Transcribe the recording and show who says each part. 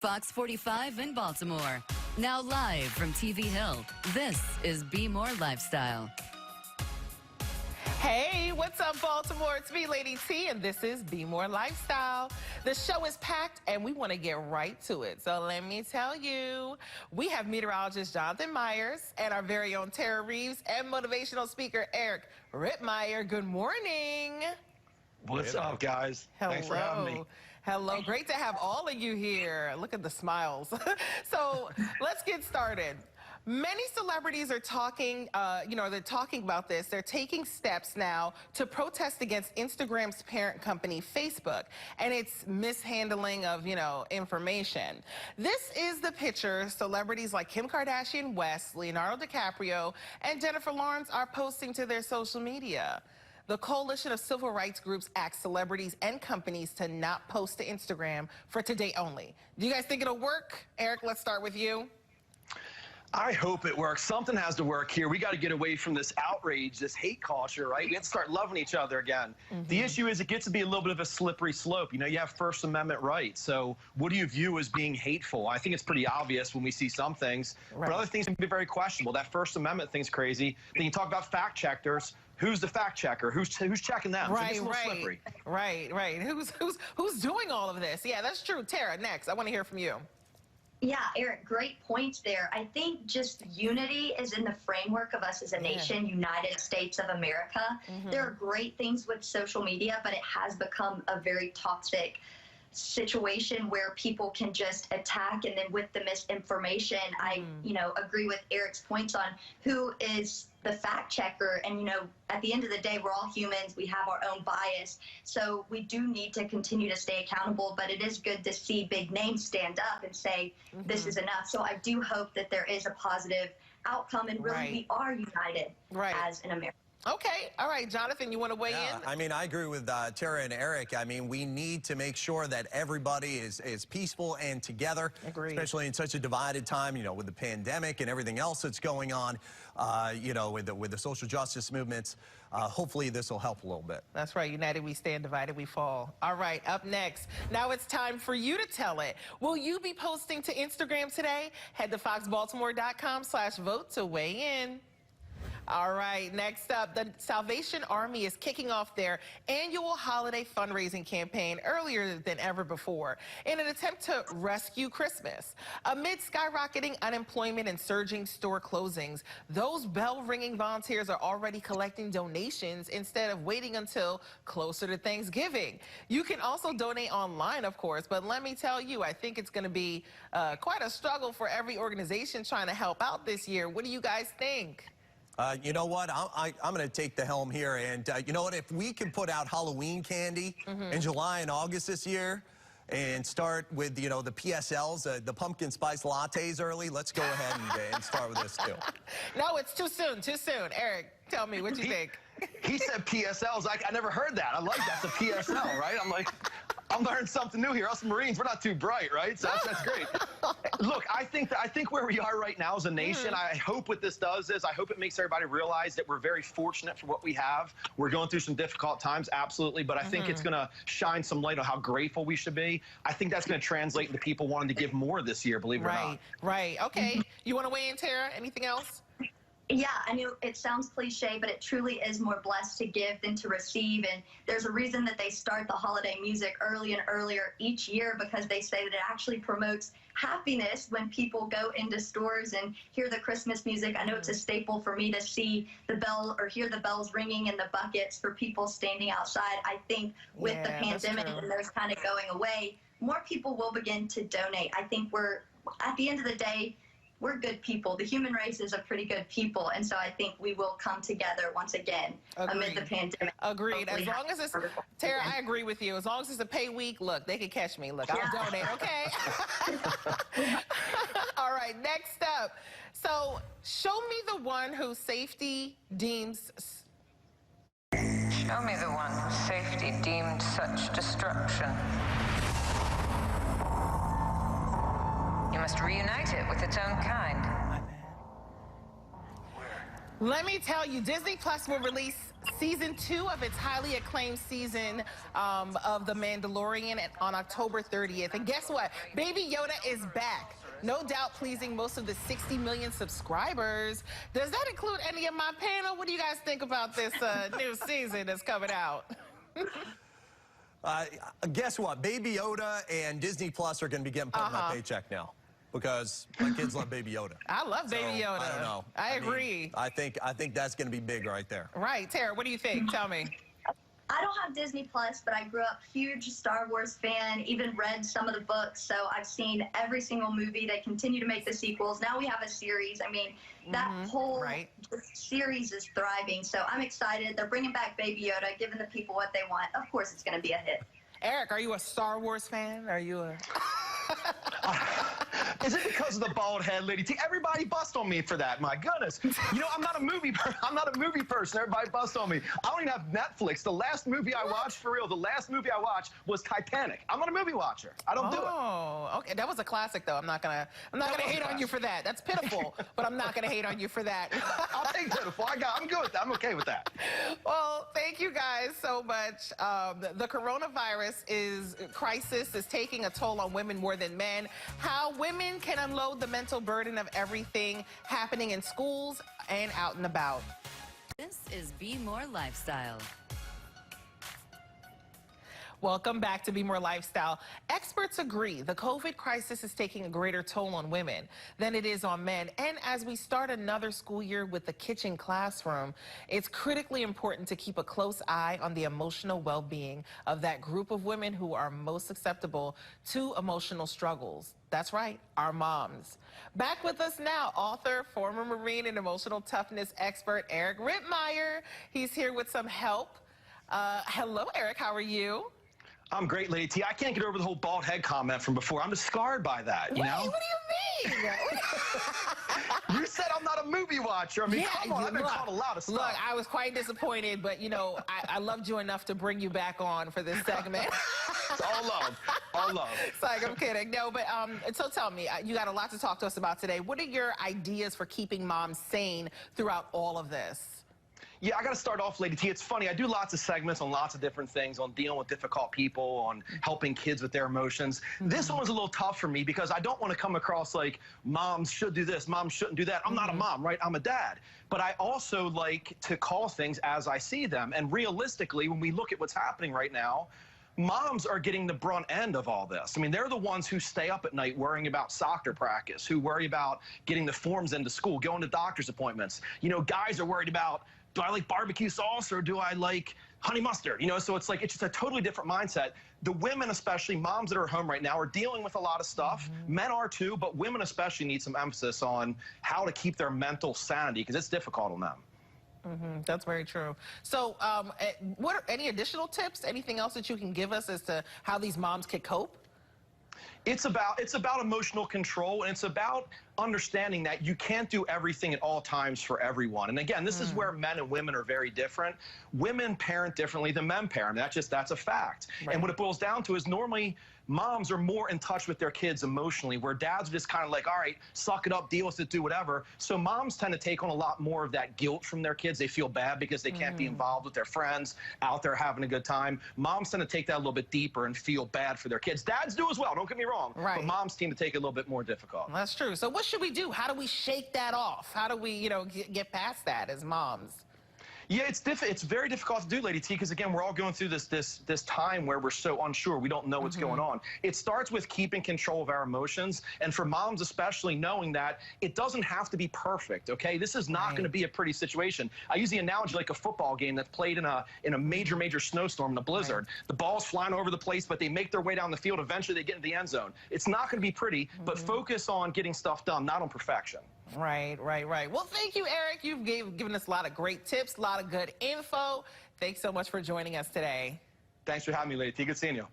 Speaker 1: Fox 45 in Baltimore. Now live from TV Hill, this is BMore Lifestyle.
Speaker 2: Hey, what's up, Baltimore? It's me, Lady T, and this is BMore Lifestyle. The show is packed, and we want to get right to it. So let me tell you, we have meteorologist Jonathan Myers and our very own TERRA REEVES and motivational speaker Eric Rittmeyer. Good morning.
Speaker 3: What's up, guys?
Speaker 2: Hello.
Speaker 3: Thanks for having me.
Speaker 2: Hello. Great to have all of you here. Look at the smiles. So let's get started. Many celebrities are talking, they're talking about this. They're taking steps now to protest against Instagram's parent company, Facebook, and its mishandling of, information. This is the picture celebrities like Kim Kardashian West, Leonardo DiCaprio, and Jennifer Lawrence are posting to their social media. The coalition of civil rights groups asked celebrities and companies to not post to Instagram for today only. Do you guys think it'll work? Eric, let's start with you.
Speaker 3: I hope it works. Something has to work here. We got to get away from this outrage, this hate culture, right? We have to start loving each other again. The issue is it gets to be a little bit of a slippery slope. You have First Amendment rights. So what do you view as being hateful? I think it's pretty obvious when we see some things, but other things can be very questionable. That First Amendment thing's crazy. Then you talk about fact checkers. Who's the fact checker? Who's checking them?
Speaker 2: Right,
Speaker 3: so slippery.
Speaker 2: Right. Who's doing all of this? Yeah, that's true. TERRA, next. I want to hear from you.
Speaker 4: Yeah, Eric, great points there. I think just unity is in the framework of us as a nation, United States of America. There are great things with social media, but it has become a very toxic situation where people can just attack, and then with the misinformation, I agree with Eric's points on who is the fact checker. And at the end of the day, we're all humans, we have our own bias, so we do need to continue to stay accountable. But it is good to see big names stand up and say this is enough. So I do hope that there is a positive outcome, and really we are united as an American.
Speaker 2: Okay. All right, Jonathan, you want to weigh in?
Speaker 5: I mean, I agree with TERRA and Eric. I mean, we need to make sure that everybody is peaceful and together, especially in such a divided time, with the pandemic and everything else that's going on, with the social justice movements. Hopefully this will help a little bit.
Speaker 2: That's right. United we stand, divided we fall. All right, up next. Now it's time for you to tell it. Will you be posting to Instagram today? Head to foxbaltimore.com/vote to weigh in. All right, next up, the Salvation Army is kicking off their annual holiday fundraising campaign earlier than ever before in an attempt to rescue Christmas. Amid skyrocketing unemployment and surging store closings, those bell-ringing volunteers are already collecting donations instead of waiting until closer to Thanksgiving. You can also donate online, of course, but let me tell you, I think it's going to be quite a struggle for every organization trying to help out this year. What do you guys think?
Speaker 5: You know what? I'm going to take the helm here. And you know what? If we can put out Halloween candy in July and August this year and start with, the PSLs, the pumpkin spice lattes early, let's go ahead and start with this, too.
Speaker 2: No, it's too soon. Too soon. Eric, tell me, what you think?
Speaker 3: He said PSLs. I never heard that. I like that. It's a PSL, right? I'm learning something new here. Us Marines, we're not too bright, right? So that's great. Look, I think where we are right now as a nation, I hope what this does is I hope it makes everybody realize that we're very fortunate for what we have. We're going through some difficult times, absolutely, but I think it's going to shine some light on how grateful we should be. I think that's going to translate into people wanting to give more this year, believe it or not.
Speaker 2: Right. Okay. You want to weigh in, TERRA? Anything else?
Speaker 4: Yeah, I know it sounds cliche, but it truly is more blessed to give than to receive. And there's a reason that they start the holiday music early and earlier each year, because they say that it actually promotes happiness when people go into stores and hear the Christmas music. I know it's a staple for me to see the bell or hear the bells ringing in the buckets for people standing outside. I think with the pandemic and those kind of going away, more people will begin to donate. I think we're, at the end of the day, we're good people. The human race is a pretty good people, and so I think we will come together once again amid the pandemic.
Speaker 2: Agreed. As long as it's, TERRA, I agree with you. As long as it's a pay week, look, they can catch me. Look, I'll donate, okay? All right, next up. So, show me the one whose safety deems...
Speaker 6: Show me the one whose safety deemed such destruction. You must reunite it with its own kind.
Speaker 2: Let me tell you, Disney Plus will release season 2 of its highly acclaimed season of The Mandalorian on October 30th. And guess what? Baby Yoda is back. No doubt pleasing most of the 60 million subscribers. Does that include any of my panel? What do you guys think about this new season that's coming out?
Speaker 5: Guess what? Baby Yoda and Disney Plus are going to be getting part of my paycheck now, because my kids love Baby Yoda.
Speaker 2: I love Baby Yoda.
Speaker 5: I don't know.
Speaker 2: I agree.
Speaker 5: Mean, I think that's going to be big right there.
Speaker 2: Right. Tara, what do you think? Tell me.
Speaker 4: I don't have Disney Plus, but I grew up huge Star Wars fan, even read some of the books, so I've seen every single movie. They continue to make the sequels. Now we have a series. I mean, that whole series is thriving, so I'm excited. They're bringing back Baby Yoda, giving the people what they want. Of course, it's going to be a hit.
Speaker 2: Eric, are you a Star Wars fan? Are you a...
Speaker 3: Is it because of the bald head, Lady T? Everybody bust on me for that. My goodness. You know, I'm not a movie person. Everybody bust on me. I don't even have Netflix. The last movie I watched, for real, the last movie I watched was Titanic. I'm not a movie watcher. I don't do it.
Speaker 2: Oh, okay. That was a classic, though. I'm not gonna hate on you for that. That's pitiful, but I'm not gonna hate on you for that.
Speaker 3: I'll take pitiful. I'm good with that. I'm okay with that.
Speaker 2: Well, thank you guys so much. The coronavirus crisis is taking a toll on women more than men. How women can unload the mental burden of everything happening in schools and out and about.
Speaker 1: This is BMore Lifestyle.
Speaker 2: Welcome back to BMore Lifestyle. Experts agree the COVID crisis is taking a greater toll on women than it is on men. And as we start another school year with the kitchen classroom, it's critically important to keep a close eye on the emotional well-being of that group of women who are most susceptible to emotional struggles. That's right, our moms. Back with us now, author, former Marine and emotional toughness expert, Eric Rittmeyer. He's here with some help. Hello, Eric, how are you?
Speaker 3: I'm great, Lady T. I can't get over the whole bald head comment from before. I'm just scarred by that, you know?
Speaker 2: What do you mean?
Speaker 3: You said I'm not a movie watcher. I mean, come on, I've been called a lot of stuff.
Speaker 2: Look, I was quite disappointed, but, you know, I loved you enough to bring you back on for this segment.
Speaker 3: It's all love. All love.
Speaker 2: It's like, I'm kidding. No, but so tell me, you got a lot to talk to us about today. What are your ideas for keeping moms sane throughout all of this?
Speaker 3: Yeah, I got to start off, Lady T. It's funny. I do lots of segments on lots of different things, on dealing with difficult people, on helping kids with their emotions. This one was a little tough for me because I don't want to come across like moms should do this, moms shouldn't do that. I'm not a mom, right? I'm a dad. But I also like to call things as I see them. And realistically, when we look at what's happening right now, moms are getting the brunt end of all this. I mean, they're the ones who stay up at night worrying about soccer practice, who worry about getting the forms into school, going to doctor's appointments. You know, guys are worried about, do I like barbecue sauce or do I like honey mustard? You know, so it's like, it's just a totally different mindset. The women, especially moms that are home right now, are dealing with a lot of stuff. Men are too, but women especially need some emphasis on how to keep their mental sanity because it's difficult on them.
Speaker 2: That's very true. So what are any additional tips, anything else that you can give us as to how these moms can cope?
Speaker 3: It's about emotional control, and it's about understanding that you can't do everything at all times for everyone. And again, this is where men and women are very different. Women parent differently than men parent. That's a fact. Right. And what it boils down to is normally moms are more in touch with their kids emotionally, where dads are just kind of like, all right, suck it up, deal with it, do whatever. So moms tend to take on a lot more of that guilt from their kids. They feel bad because they can't be involved with their friends out there having a good time. Moms tend to take that a little bit deeper and feel bad for their kids. Dads do as well, don't get me wrong. Right. But moms seem to take it a little bit more difficult.
Speaker 2: That's true. So what should we do? How do we shake that off? How do we, you know, get past that as moms?
Speaker 3: Yeah, it's very difficult to do, Lady T, because again, we're all going through this time where we're so unsure. We don't know what's going on. It starts with keeping control of our emotions, and for moms especially, knowing that it doesn't have to be perfect. Okay, this is not going to be a pretty situation. I use the analogy like a football game that's played in a major snowstorm, in a blizzard. The ball's flying over the place, but they make their way down the field. Eventually, they get into the end zone. It's not going to be pretty, but focus on getting stuff done, not on perfection.
Speaker 2: Right. Well, thank you, Eric. You've given us a lot of great tips, a lot of good info. Thanks so much for joining us today.
Speaker 3: Thanks for having me, Lady T. Good seeing you.